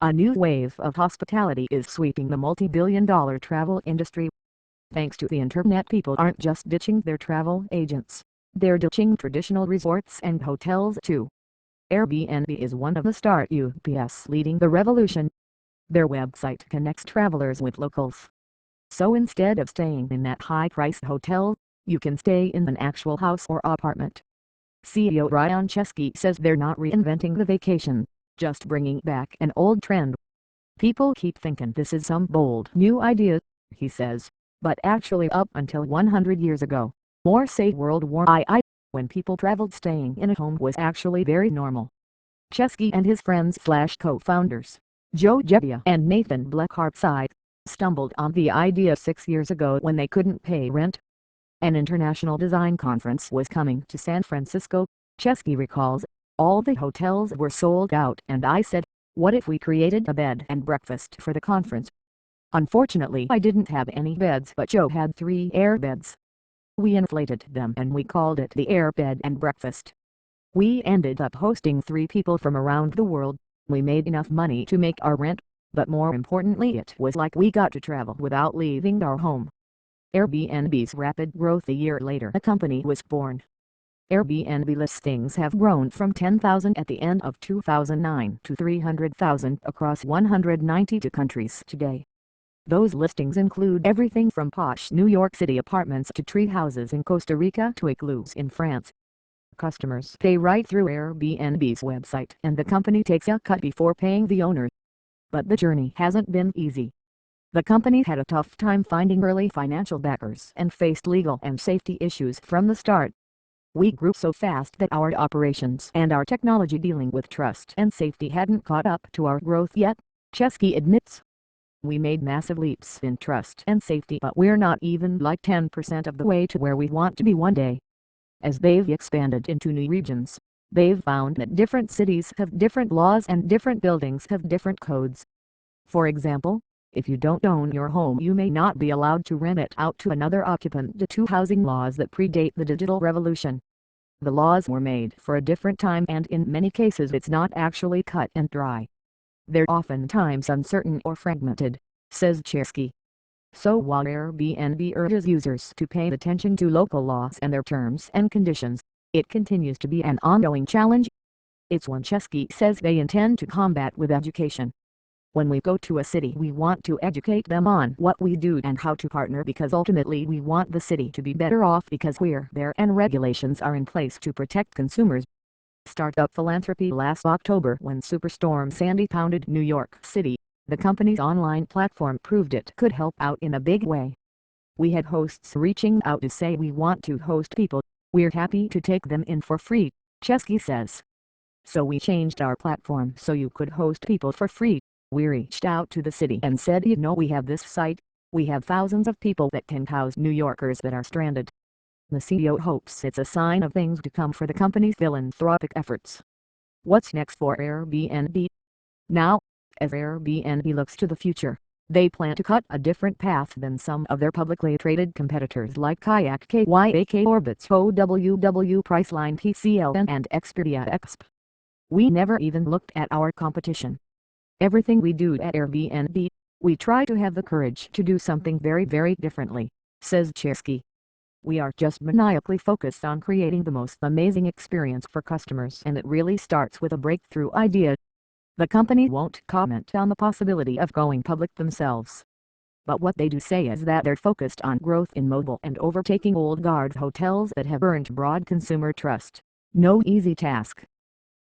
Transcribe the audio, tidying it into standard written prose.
A new wave of hospitality is sweeping the multi-billion-dollar travel industry. Thanks to the internet, people aren't just ditching their travel agents, they're ditching traditional resorts and hotels too. Airbnb is one of the startups leading the revolution. Their website connects travelers with locals. So instead of staying in that high-priced hotel, you can stay in an actual house or apartment. CEO Ryan Chesky says they're not reinventing the vacation, just bringing back an old trend. People keep thinking this is some bold new idea, he says, but actually up until 100 years ago, more say World War II, when people traveled, staying in a home was actually very normal. Chesky and his friends/co-founders, Joe Gebbia and Nathan Blackhartside, stumbled on the idea 6 years ago when they couldn't pay rent. An international design conference was coming to San Francisco, Chesky recalls. All the hotels were sold out and I said, what if we created a bed and breakfast for the conference? Unfortunately, I didn't have any beds, but Joe had 3 air beds. We inflated them and we called it the Air Bed and Breakfast. We ended up hosting 3 people from around the world. We made enough money to make our rent, but more importantly it was like we got to travel without leaving our home. Airbnb's rapid growth. A year later, a company was born. Airbnb listings have grown from 10,000 at the end of 2009 to 300,000 across 192 countries today. Those listings include everything from posh New York City apartments to tree houses in Costa Rica to igloos in France. Customers pay right through Airbnb's website and the company takes a cut before paying the owner. But the journey hasn't been easy. The company had a tough time finding early financial backers and faced legal and safety issues from the start. We grew so fast that our operations and our technology dealing with trust and safety hadn't caught up to our growth yet, Chesky admits. We made massive leaps in trust and safety, but we're not even like 10% of the way to where we want to be one day. As they've expanded into new regions, they've found that different cities have different laws and different buildings have different codes. For example, if you don't own your home, you may not be allowed to rent it out to another occupant due to housing laws that predate the digital revolution. The laws were made for a different time and in many cases it's not actually cut and dry. They're oftentimes uncertain or fragmented, says Chesky. So while Airbnb urges users to pay attention to local laws and their terms and conditions, it continues to be an ongoing challenge. It's one Chesky says they intend to combat with education. When we go to a city, we want to educate them on what we do and how to partner, because ultimately we want the city to be better off because we're there and regulations are in place to protect consumers. Startup philanthropy. Last October, when Superstorm Sandy pounded New York City, the company's online platform proved it could help out in a big way. We had hosts reaching out to say, we want to host people, we're happy to take them in for free, Chesky says. So we changed our platform so you could host people for free. We reached out to the city and said, we have this site, we have thousands of people that can house New Yorkers that are stranded. The CEO hopes it's a sign of things to come for the company's philanthropic efforts. What's next for Airbnb? Now, as Airbnb looks to the future, they plan to cut a different path than some of their publicly traded competitors like Kayak KYAK, Orbitz OWW, Priceline PCL and Expedia Exp. We never even looked at our competition. Everything we do at Airbnb, we try to have the courage to do something very, very differently, says Chesky. We are just maniacally focused on creating the most amazing experience for customers, and it really starts with a breakthrough idea. The company won't comment on the possibility of going public themselves. But what they do say is that they're focused on growth in mobile and overtaking old guard hotels that have earned broad consumer trust. No easy task.